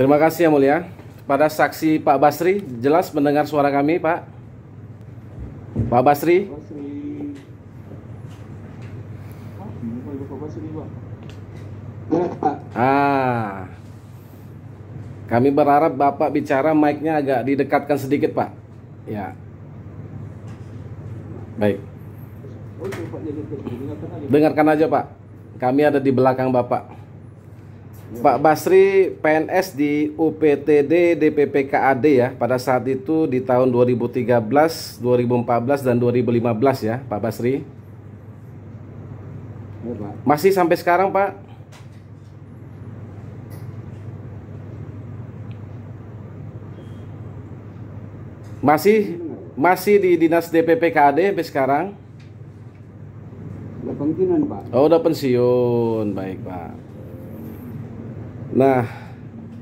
Terima kasih yang mulia. Pada saksi Pak Basri, jelas mendengar suara kami, Pak? Pak Basri? Kami berharap Bapak bicara mic-nya agak didekatkan sedikit, Pak. Ya. Baik. Dengarkan aja, Pak. Kami ada di belakang Bapak. Pak Basri PNS di UPTD DPP KAD ya, pada saat itu di tahun 2013, 2014 dan 2015 ya, Pak Basri. Ya, Pak. Masih sampai sekarang, Pak? Masih di Dinas DPP KAD sampai sekarang? Udah pensiun, Pak. Oh, udah pensiun. Baik, Pak. Nah,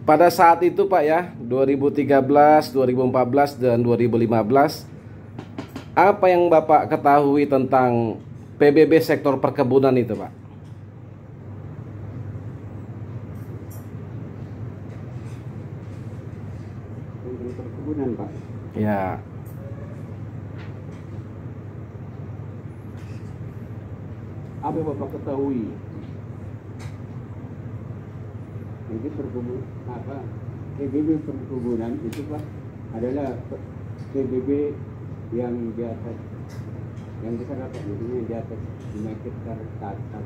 pada saat itu Pak ya, 2013, 2014 dan 2015, apa yang Bapak ketahui tentang PBB sektor perkebunan itu, Pak? Perkebunan, Pak. Ya. Apa yang Bapak ketahui? Jadi PBB perkebunan itu Pak adalah PBB yang di atas, yang besar Pak, jadinya di atas 5 hektar ke atas.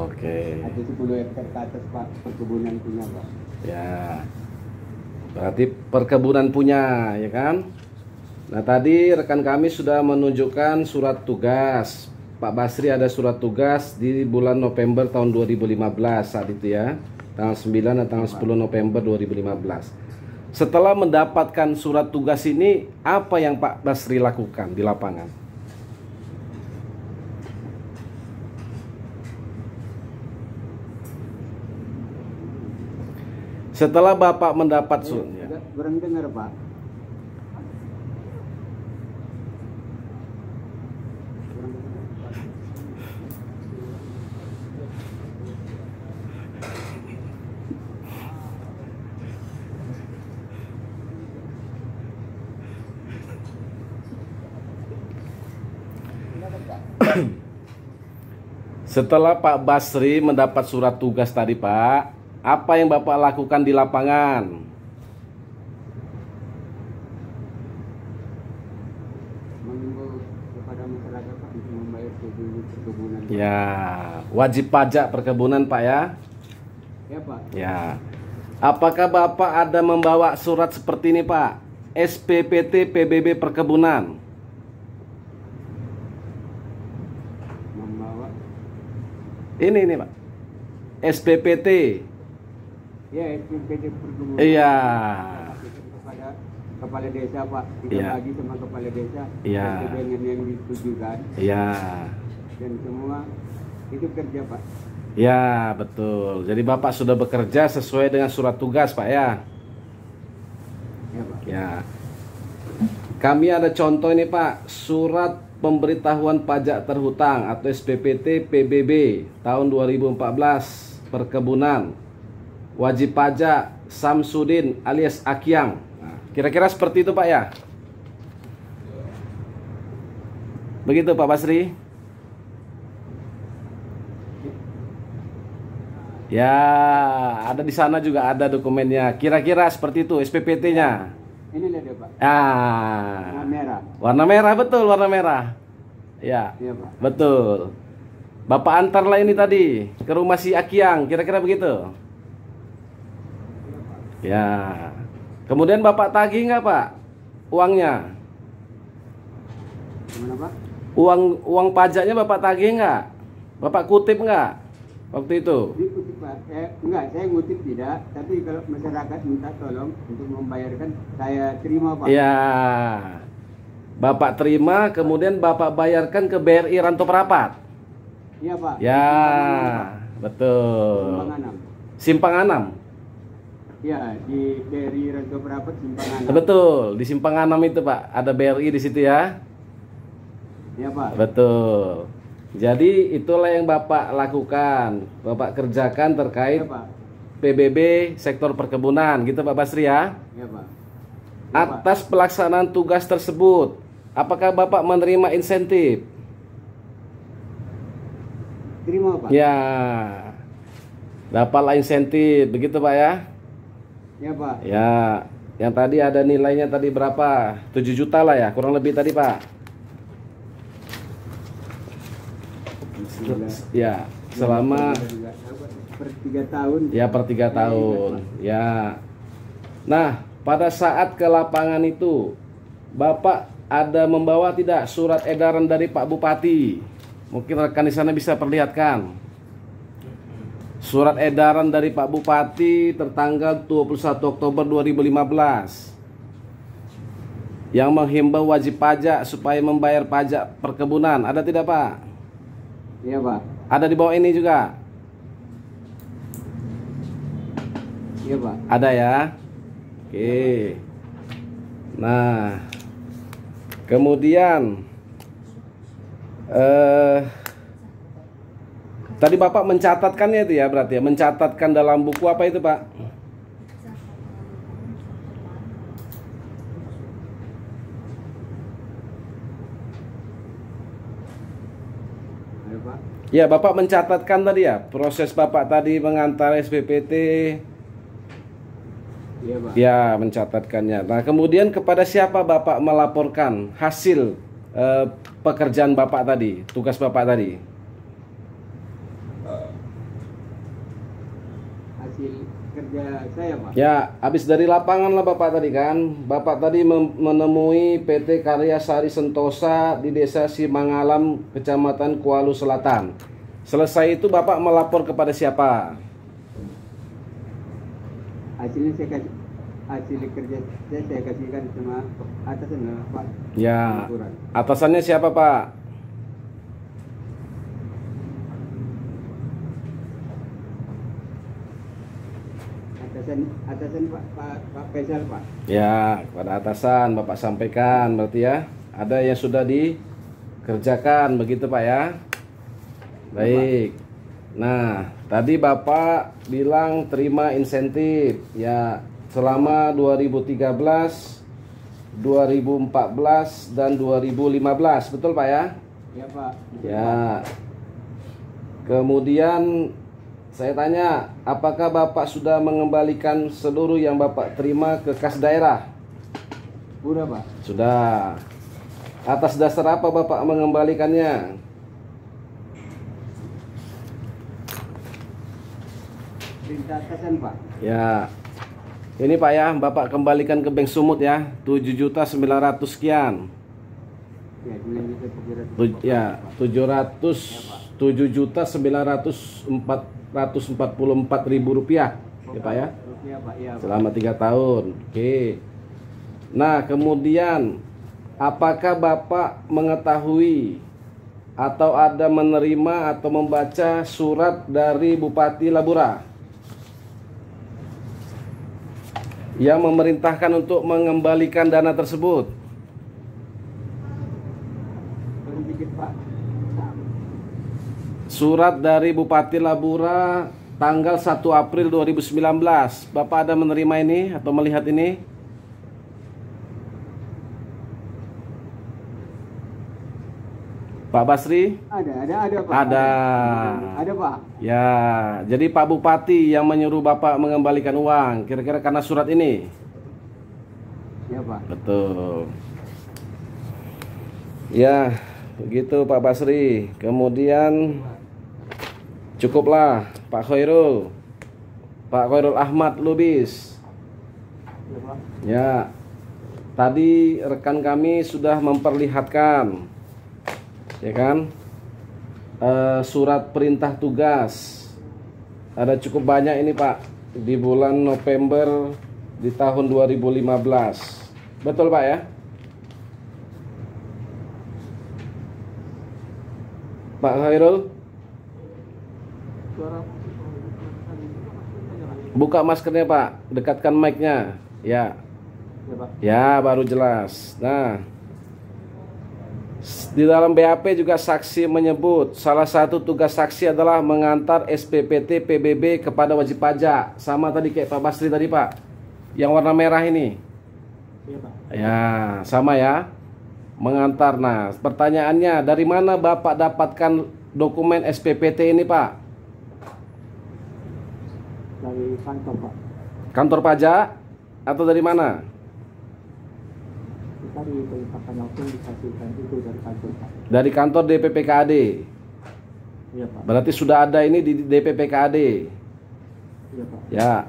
Oke. Atau 10 hektar ke atas Pak, perkebunan punya Pak. Ya. Berarti perkebunan punya, ya kan? Nah, tadi rekan kami sudah menunjukkan surat tugas. Pak Basri ada surat tugas di bulan November tahun 2015 saat itu ya. Tanggal 9 dan tanggal 10 November 2015. Setelah mendapatkan surat tugas ini, apa yang Pak Basri lakukan di lapangan? Setelah Bapak mendapat surat, kurang dengar Pak. Setelah Pak Basri mendapat surat tugas tadi, Pak, apa yang Bapak lakukan di lapangan? Mengimbau kepada masyarakat Pak untuk membayar PBB perkebunan. Ya, wajib pajak perkebunan, Pak ya? Ya Pak. Ya. Apakah Bapak ada membawa surat seperti ini, Pak? SPPT PBB perkebunan. Membawa. Ini Pak. SPPT. Ya, SPPT perkebunan. Iya. Kepada kepala desa Pak, kita Iya. bagi sama kepala desa. Iya. Dengan yang ditujukan. Iya. Dan semua itu kerja Pak. Ya, betul. Jadi Bapak sudah bekerja sesuai dengan surat tugas, Pak ya? Ya Pak. Ya. Kami ada contoh ini, Pak. Surat pemberitahuan pajak terhutang atau SPPT PBB tahun 2014 perkebunan. Wajib pajak Samsudin alias Akyang. Nah, kira-kira seperti itu, Pak ya? Begitu, Pak Basri? Ya, ada di sana juga ada dokumennya. Kira-kira seperti itu SPPT-nya. Ini lihat ya Pak. Ah, Warna merah. warna merah, betul, warna merah. Ya, Iya Pak. betul. Bapak antarlah ini tadi ke rumah si Akyang, kira-kira begitu. Ya. Kemudian Bapak tagih nggak, Pak? Uangnya? Gimana Pak? Uang pajaknya Bapak tagih nggak? Bapak kutip nggak waktu itu? Dikutip Pak. Enggak, saya ngutip tidak. Tapi kalau masyarakat minta tolong untuk membayarkan, saya terima Pak. Ya. Bapak terima, kemudian Bapak bayarkan ke BRI Ranto Prapat. Iya Pak. Ya, Simpang betul. 6. Simpang 6. Ya, di BRI Ranto Prapat Simpang 6. Betul, di Simpang 6 itu, Pak. Ada BRI di situ ya. Iya Pak. Betul. Jadi itulah yang Bapak lakukan, Bapak kerjakan terkait Iya Pak. PBB sektor perkebunan, gitu Pak Basri ya. Ya Pak. Atas pelaksanaan tugas tersebut, apakah Bapak menerima insentif? Terima Pak. Ya, dapatlah insentif, begitu Pak ya. Ya Pak. Ya, yang tadi ada nilainya tadi berapa? 7 juta lah ya, kurang lebih tadi Pak. Ya, selama per 3 tahun. ya per 3 tahun. Ya. Nah, pada saat ke lapangan itu, Bapak ada membawa tidak surat edaran dari Pak Bupati? Mungkin rekan di sana bisa perlihatkan. Surat edaran dari Pak Bupati tertanggal 21 Oktober 2015 yang menghimbau wajib pajak supaya membayar pajak perkebunan. Ada tidak Pak? Iya Pak. Ada di bawah ini juga? Iya Pak. Ada ya? Oke. Nah, kemudian tadi Bapak mencatatkannya itu ya, berarti ya, mencatatkan dalam buku apa itu Pak? Ayo Pak. Ya, Bapak mencatatkan tadi ya, proses Bapak tadi mengantar SPPT. Iya Pak. Ya, mencatatkannya. Nah, kemudian kepada siapa Bapak melaporkan hasil pekerjaan Bapak tadi, tugas Bapak tadi? Hasil kerja saya Pak. Ya, habis dari lapangan lah Bapak tadi kan. Bapak tadi menemui PT Karya Sari Sentosa di Desa Simangalam, Kecamatan Kualu Selatan. Selesai itu Bapak melapor kepada siapa? Hasilnya saya kasih, hasil kerja saya kasihkan sama atasan Pak. Ya, Laporan. atasannya siapa Pak? Atasan Pak Faisal Pak. Ya, kepada atasan Bapak sampaikan berarti ya. Ada yang sudah dikerjakan begitu Pak ya. Baik. Nah, tadi Bapak bilang terima insentif ya selama 2013, 2014 dan 2015, betul Pak ya? Ya Pak. Ya. Kemudian saya tanya, apakah Bapak sudah mengembalikan seluruh yang Bapak terima ke kas daerah? Udah Pak. Sudah. Atas dasar apa Bapak mengembalikannya? Perintah atasan Pak. Ya. Ini Pak ya, Bapak kembalikan ke Bank Sumut ya, 7.900 sekian. Ya, 9.900. Ya, 7.944.000 rupiah ya Pak ya, Rupiah Pak. Ya Pak. selama 3 tahun. Oke. Nah, kemudian apakah Bapak mengetahui atau ada menerima atau membaca surat dari Bupati Labura yang memerintahkan untuk mengembalikan dana tersebut? Turun dikit Pak. Surat dari Bupati Labura tanggal 1 April 2019. Bapak ada menerima ini atau melihat ini? Pak Basri? Ada Pak. Ada. Ada Pak. Ya, jadi Pak Bupati yang menyuruh Bapak mengembalikan uang, kira-kira karena surat ini? Ya Pak. Betul. Ya, begitu Pak Basri. Kemudian cukuplah Pak Khairul. Pak Khairul Ahmad Lubis. Ya Pak. Ya. Tadi rekan kami sudah memperlihatkan ya kan? Surat perintah tugas. Ada cukup banyak ini Pak di bulan November di tahun 2015. Betul Pak ya? Pak Khairul, buka maskernya Pak, dekatkan mic-nya. Ya. Ya Pak. Ya, baru jelas. Nah, Di dalam BAP juga saksi menyebut salah satu tugas saksi adalah mengantar SPPT PBB kepada wajib pajak. Sama tadi kayak Pak Basri tadi Pak, yang warna merah ini. Iya Pak. Ya, sama ya, mengantar. Nah, pertanyaannya, dari mana Bapak dapatkan dokumen SPPT ini Pak? Dari kantor Pak. Kantor pajak atau dari mana? Kita diperintahkan langsung dikasihkan itu dari kantor Pak. Dari kantor DPPKAD. Iya Pak. Berarti sudah ada ini di DPPKAD. Iya Pak. Ya.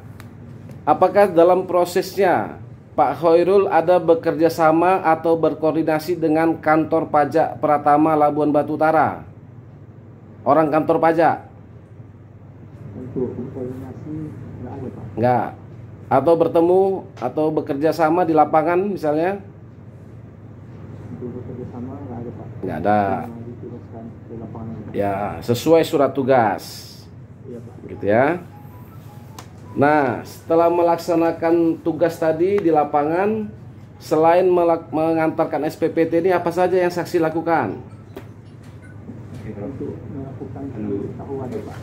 Apakah dalam prosesnya Pak Khairul ada bekerja sama atau berkoordinasi dengan kantor pajak Pratama Labuan Batu Utara? Orang kantor pajak? Untuk koordinasi nggak ada Pak. Enggak. Atau bertemu atau bekerja sama di lapangan misalnya? Untuk bekerja sama nggak ada Pak. Nggak ada. Cuma ditugaskan di lapangan Pak. Ya, sesuai surat tugas. Iya Pak. Gitu ya. Nah, setelah melaksanakan tugas tadi di lapangan, selain mengantarkan SPPT ini, apa saja yang saksi lakukan? Untuk melakukan pemberitahuan ya Pak.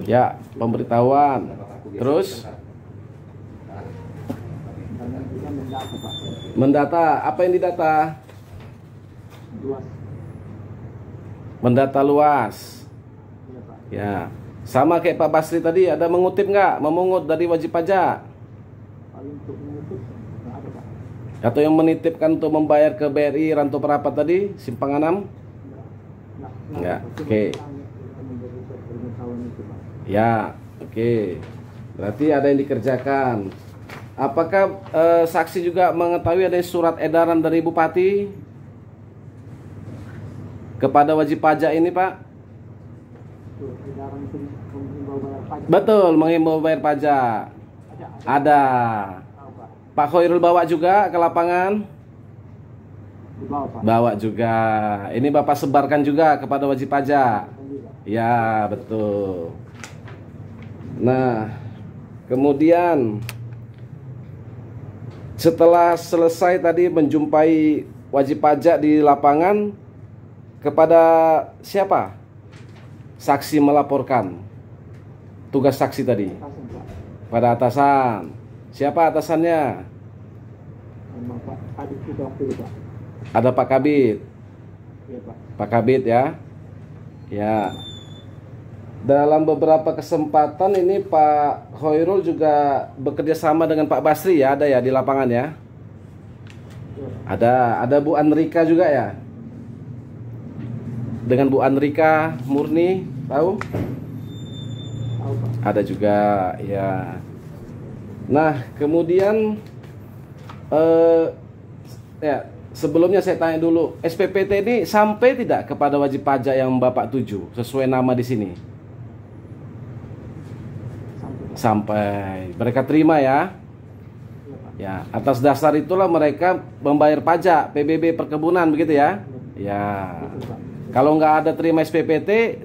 Ya, pemberitahuan. Terus Dan juga mendata Pak. mendata. Apa yang didata? Luas. Mendata luas. Iya Pak. Ya, sama kayak Pak Basri tadi, ada mengutip nggak? Memungut dari wajib pajak? Kalau untuk menutup nggak ada Pak. Atau yang menitipkan untuk membayar ke BRI Ranto Perapat tadi, Simpang 6? Nggak. Oke. Ya, oke. Berarti ada yang dikerjakan. Apakah saksi juga mengetahui ada surat edaran dari Bupati kepada wajib pajak ini, Pak? Betul, menghimbau bayar pajak. Ada. Pak Khairul bawa juga ke lapangan? Dibawa Pak. Bawa juga. Ini Bapak sebarkan juga kepada wajib pajak. Ya, betul. Nah, kemudian setelah selesai tadi menjumpai wajib pajak di lapangan, kepada siapa saksi melaporkan tugas saksi tadi? Pada atasan. Siapa atasannya? Pak Adit itu waktu itu Pak. Ada Pak Kabit. Iya Pak. Pak Kabit ya. Ya. Dalam beberapa kesempatan ini Pak Khairul juga bekerja sama dengan Pak Basri ya, ada ya di lapangan ya. Ada Bu Anrika juga ya. Dengan Bu Anrika Murni, tahu? Tahu Pak. Ada juga ya. Nah, kemudian ya, sebelumnya saya tanya dulu, SPPT ini sampai tidak kepada wajib pajak yang Bapak tuju sesuai nama di sini? Sampai. Mereka terima ya. Ya, atas dasar itulah mereka membayar pajak PBB perkebunan begitu ya. Ya. Kalau nggak ada terima SPPT,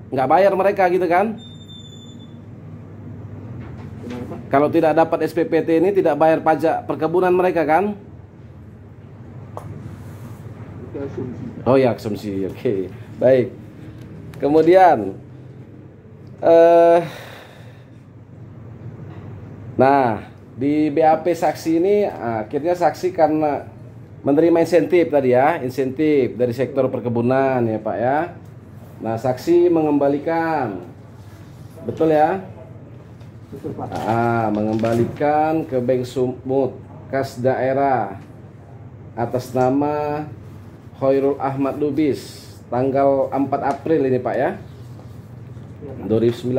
nggak bayar mereka gitu kan? Kalau tidak dapat SPPT ini tidak bayar pajak perkebunan mereka kan? Oh ya, asumsi. Oke. Baik. Kemudian nah, di BAP saksi ini akhirnya saksi karena menerima insentif tadi ya, insentif dari sektor perkebunan ya Pak ya. Nah, saksi mengembalikan, betul ya? Betul Pak. Mengembalikan ke Bank Sumut kas daerah atas nama Khairul Ahmad Lubis tanggal 4 April ini Pak ya, 2019,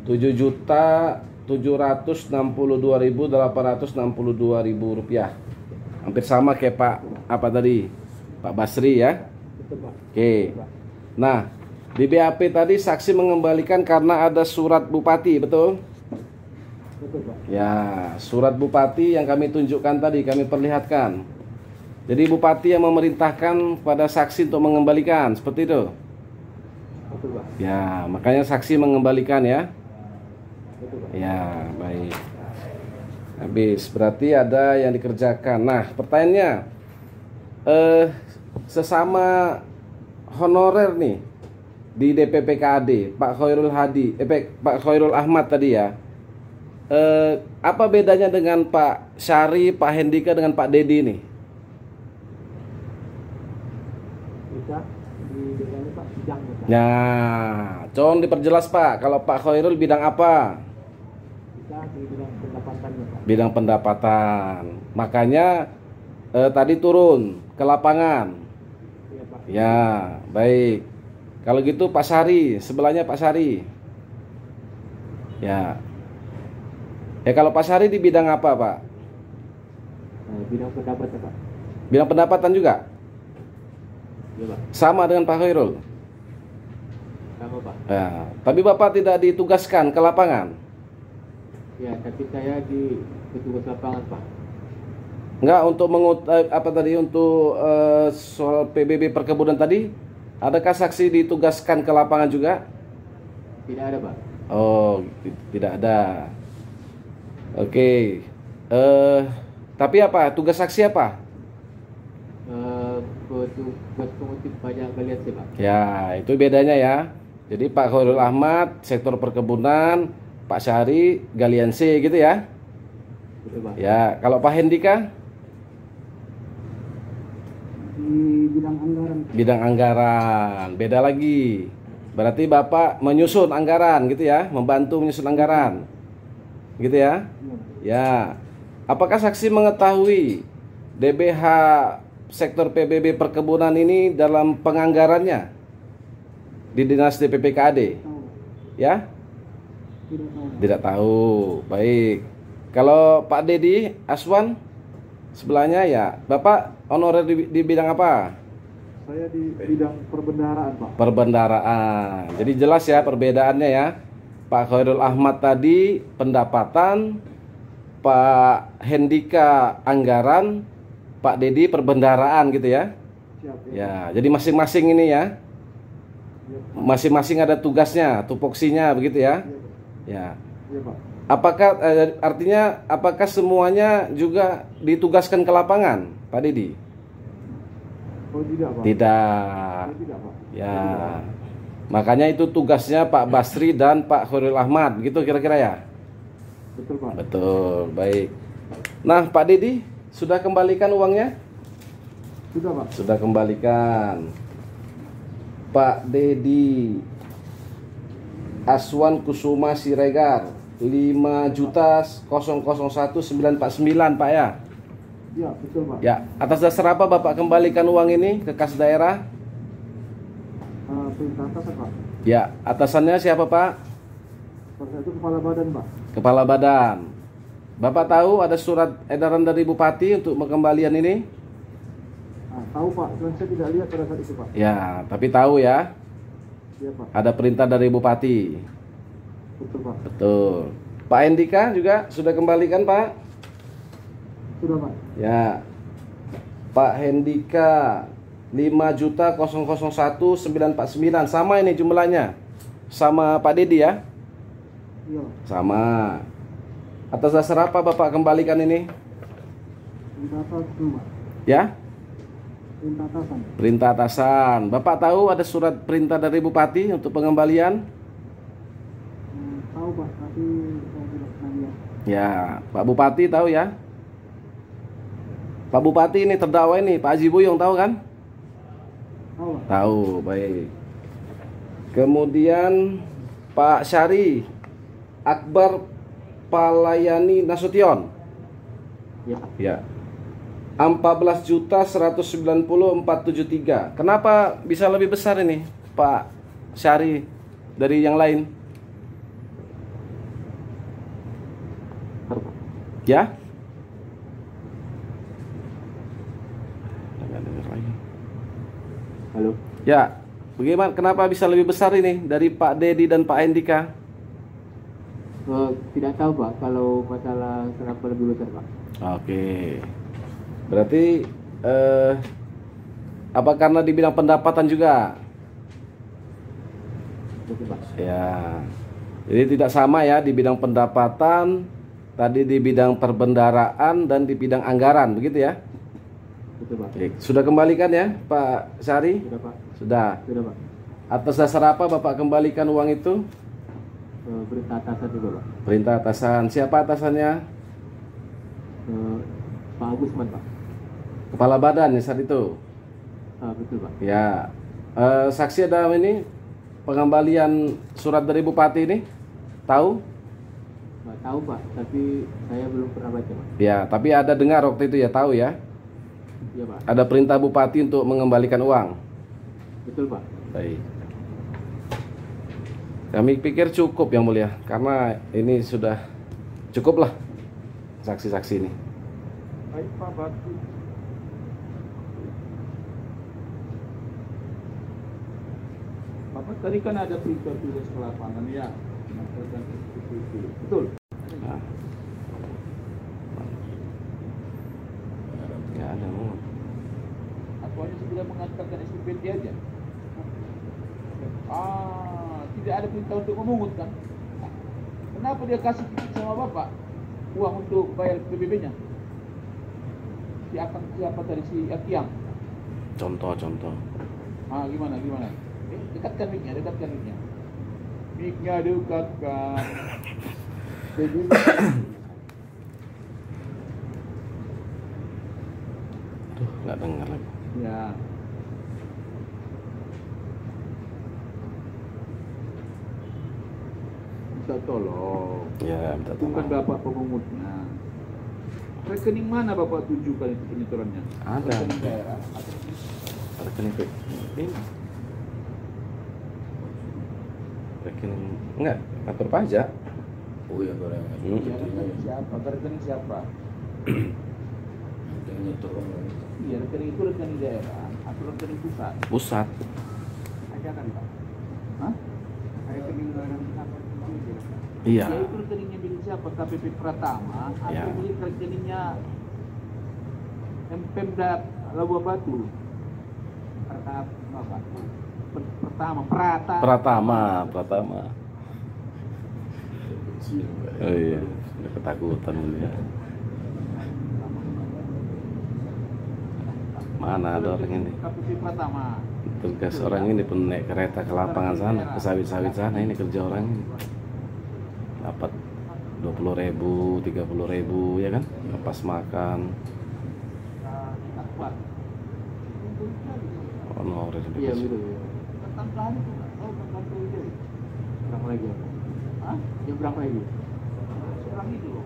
7.762.862 rupiah. Hampir sama kayak Pak apa tadi, Pak Basri ya. Betul Pak. Oke. Nah, di BAP tadi saksi mengembalikan karena ada surat Bupati, betul? Betul Pak. Ya, surat Bupati yang kami tunjukkan tadi, kami perlihatkan. Jadi Bupati yang memerintahkan pada saksi untuk mengembalikan, seperti itu. Betul Pak. Ya, makanya saksi mengembalikan ya. Betul Pak. Ya, baik. Habis, berarti ada yang dikerjakan. Nah, pertanyaannya, sesama honorer nih di DPPKAD, Pak Khairul Pak Khairul Ahmad tadi ya. Apa bedanya dengan Pak Syari, Pak Hendika dengan Pak Dedi nih? Bisa dibedakan Pak bidang Pak. Nah, coba diperjelas Pak. Kalau Pak Khairul bidang apa? Bisa di bidang pendapatannya Pak. Bidang pendapatan. Makanya tadi turun ke lapangan. Iya Pak. Ya, baik. Kalau gitu Pak Syari, sebelahnya Pak Syari. Ya. Kalau Pak Syari di bidang apa, Pak? Bidang pendapatan Pak. Bidang pendapatan juga? Iya Pak. Sama dengan Pak Khairul? Sama Pak. Ya, tapi Bapak tidak ditugaskan ke lapangan? Ya, tapi saya di petugas lapangan Pak. Enggak, untuk untuk soal PBB perkebunan tadi, adakah saksi ditugaskan ke lapangan juga? Tidak ada Pak. Oh, tidak ada. Oke. Tapi apa? Tugas saksi apa? Petugas pengutip pajak galian sih Pak. Ya, itu bedanya ya. Jadi Pak Khairul Ahmad sektor perkebunan, Pak Syari galian C gitu ya. Betul Pak. Ya, kalau Pak Hendika Di bidang anggaran. bidang anggaran, beda lagi. Berarti Bapak menyusun anggaran gitu ya, membantu menyusun anggaran. Gitu ya. Ya. Apakah saksi mengetahui DBH sektor PBB perkebunan ini dalam penganggarannya di Dinas DPPKAD? Ya? Tidak tahu. Tidak tahu. Baik. Kalau Pak Dedi Aswan sebelahnya ya, Bapak honorer di bidang apa? Saya di bidang perbendaharaan Pak. Perbendaraan. Jadi jelas ya perbedaannya ya. Pak Khairul Ahmad tadi pendapatan, Pak Hendika anggaran, Pak Dedi perbendaraan gitu ya. Siap Ya, jadi masing-masing ini ya. Masing-masing ada tugasnya, tupoksinya begitu ya. Ya. Iya Pak. Apakah artinya apakah semuanya juga ditugaskan ke lapangan, Pak Dedi? Oh tidak Pak. Tidak. Tidak Pak. Ya. Makanya itu tugasnya Pak Basri dan Pak Khairul Ahmad, gitu kira-kira ya? Betul Pak. Betul, baik. Nah, Pak Dedi, sudah kembalikan uangnya? Sudah Pak. Sudah kembalikan. Pak Dedi Aswan Kusuma Siregar 5.001.949 Pak ya? Iya betul Pak. Ya, atas dasar apa Bapak kembalikan uang ini ke kas daerah? Perintah atasan Pak. Ya, atasannya siapa Pak? Pada saat itu kepala badan Pak. Kepala badan. Bapak tahu ada surat edaran dari Bupati untuk pengembalian ini? Tahu Pak, cuman saya tidak lihat pada saat itu Pak. Ya, tapi tahu ya. Iya Pak. Ada perintah dari Bupati. Betul Pak. Betul. Pak Endika juga sudah kembalikan Pak? Sudah Pak. Ya. Pak Hendika 5.001.949 sama ini jumlahnya. Sama Pak Dedi ya? Iya. Sama. Atas dasar apa Bapak kembalikan ini? Perintah atasan Pak. Ya? Perintah atasan. Perintah atasan. Bapak tahu ada surat perintah dari Bupati untuk pengembalian? Tahu Pak, tapi saya tidak pernah lihat. Ya, Pak Bupati tahu ya? Pak Bupati ini terdakwa ini, Pak Haji Buyung tahu kan? Tahu Pak. Tahu, baik. Kemudian Pak Syari Akbar Palayani Nasution. Ya. Ya. 14.190.473. Kenapa bisa lebih besar ini, Pak Syari dari yang lain? Ya? Halo. Ya. Bagaimana? Kenapa bisa lebih besar ini dari Pak Dedi dan Pak Endika? Tidak tahu Pak, kalau masalah kenapa lebih besar Pak. Oke. Berarti apa karena di bidang pendapatan juga? Betul Pak. Ya. Jadi tidak sama ya di bidang pendapatan, tadi di bidang perbendaraan dan di bidang anggaran, begitu ya? Betul Pak. Oke, sudah kembalikan ya Pak Syari? Sudah Pak. Sudah. Sudah Pak. Atas dasar apa Bapak kembalikan uang itu? Berita atasan juga Pak. Perintah atasan. Siapa atasannya? Pak Agusman Pak. Kepala badan ya saat itu? Betul Pak. Ya. Saksi ada ini pengembalian surat dari Bupati ini? Tahu? Nggak tahu Pak, tapi saya belum pernah baca Pak. Ya, tapi ada dengar waktu itu ya, tahu ya? Iya Pak. Ada perintah Bupati untuk mengembalikan uang. Betul Pak. Baik. Kami pikir cukup yang mulia, karena ini sudah cukup lah saksi-saksi ini. Baik Pak Batu. Bapak tadi kan ada perintah tugas ke lapangan ya, melaporkan SPP. Betul. Nah. Nggak ada mau. Aku hanya sudah mengantarkan SPP dia aja. Tidak ada perintah untuk memungut kan? Kenapa dia kasih sama Bapak uang untuk bayar PBB-nya? Siapa tadi si Akiang? Contoh. Gimana? Dekatkan mic-nya. Mic-nya dekatkan. Tuh, nggak dengar lagi. Ya. Minta tolong. Ya, minta Bukan tolong. Bapak pemungutnya. Rekening mana Bapak tujukan itu penyetorannya? Ada. Rekening daerah. Rekening ini. Rekening enggak, kantor pajak. Oh ya barang. Iya, rekening siapa? Rekening siapa? Iya, rekening itu rekening daerah atau rekening pusat? Pusat. Ada kan Pak? Hah? Rekening daerah apa? Iya. Ya itu rekeningnya milik siapa? KPP Pratama atau Ya. milik rekeningnya Pemda Labuan Batu? Pratama. Oh iya, udah ketakutan mulia. Mana ada orang ini? KPP Pratama. Tugas orang ini pun naik kereta ke lapangan sana, ke sawit-sawit sana, ini kerja orang ini. Dapat 20.000, 30.000 ya kan? Pas makan. Honorer Iya betul. Tambahan itu nggak tahu tambahan itu. Berapa lagi? Hah? Yang berapa lagi? Seberang itu loh.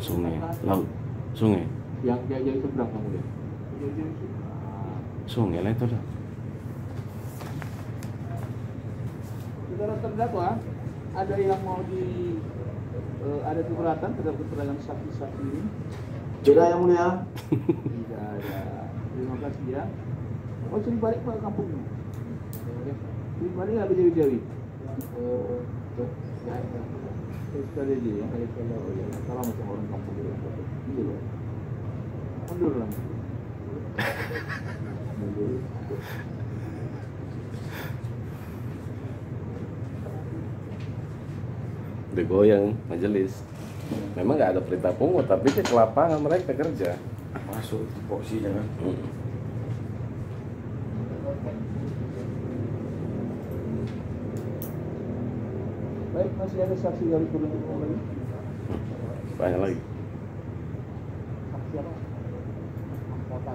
Sungai, laut, sungai, Yang jauh seberang kamu lihat. sungai lah itu dah. Saudara terdakwa, ada yang mau ada keberatan terhadap keterangan saksi-saksi ini? Tidak yang mulia. Tidak ada. Terima kasih ya. Oh, sering balik ke kampungnya. Sering balik nggak jauh-jauh? Sekali aja ya. Oh ya, salah macam orang kampung gitu. Gitu loh. Mundur lah. Mundur. Digoyang majelis. Memang nggak ada perintah pungut, tapi ke lapangan mereka kerja. Masuk porsinya kan. Baik, masih ada saksi dari penuntut umum lagi? Banyak lagi. Saksi apa? Kota.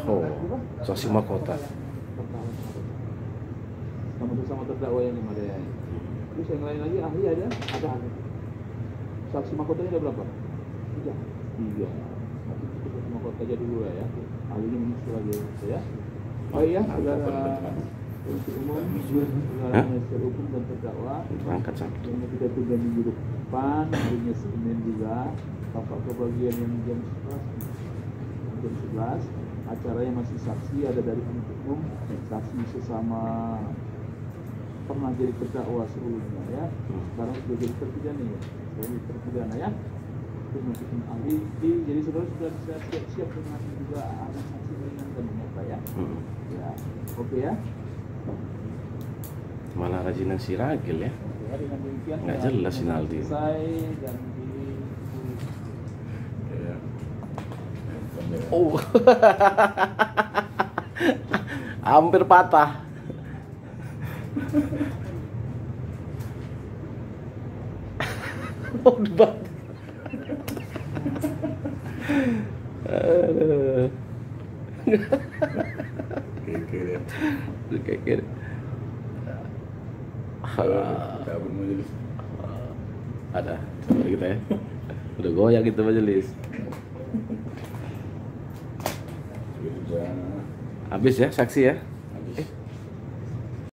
Oh, saksi mahkota. Sama terdakwa yang lima ada. Terus yang lain lagi ahli ada? Ada. Saksi mahkotanya ada berapa? 3. Saksi mahkota aja dulu ya. Ahlinya muncul lagi ya. Baik ya, saudara penuntut umum, saudara penasihat hukum dan terdakwa. Berangkat Sabtu. Yang kita tunda minggu depan, harinya Senin juga. Bapak kebagian yang jam 11. Acaranya masih saksi, ada dari penuntut umum, saksi sesama pernah jadi terdakwa sebelumnya ya. Sekarang sudah jadi terpidana ya. Jadi terpidana ya. Terus masih ahli. Jadi saudara sudah bisa siap-siap dengan juga ada saksi ringan dan nyata ya. Ya, oke ya. Malah rajinan si Ragil ya. Ya, dengan demikian Nggak jelas si Naldi. selesai dan di Ya. Oh. Hampir patah. Oh, debat. Aduh. Kira-kira. Kayak Cabut majelis. ada coba kita ya. Udah goyang gitu majelis. Sudah. Habis ya saksi ya.